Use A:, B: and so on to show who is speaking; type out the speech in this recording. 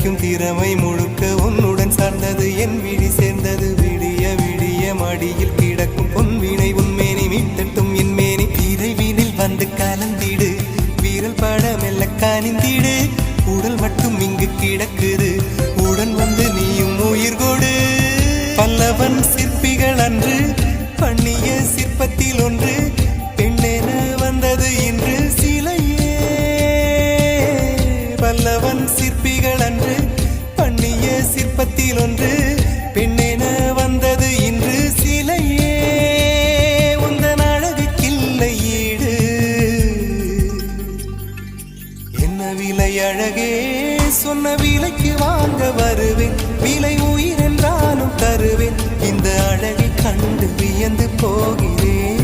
A: ரசிக்கும் திறமை முழுக்க உன்னுடன் சார்ந்தது என் விழி சேர்ந்தது விடிய விடிய மடியில் கிடக்கும் பொன்வினை உன்மேனி மீட்டட்டும் என் மேனி இறைவினில் வந்து கலந்திடு வீரல் பட மெல்ல காணிந்திடு உடல் மட்டும் இங்கு கிடக்குது உடன் வந்து நீயும் உயிர் கொடு பல்லவன் சிற்பிகள் அன்று பண்ணிய சிற்பத்தில் ஒன்று பெண்ணென வந்தது இன்று சிலையே பல்லவன் சிற்பிகள் அன்று பண்ணிய சிற்பத்தில் ஒன்று பெண்ணென வந்தது இன்று சிலையே உந்தன் அழகுக்கில்லை ஈடு என்ன விலை அழகே சொன்ன விலைக்கு வாங்க வருவேன் விலை உயிர் என்றாலும் தருவேன் இந்த அழகை கண்டு வியந்து போகிறேன்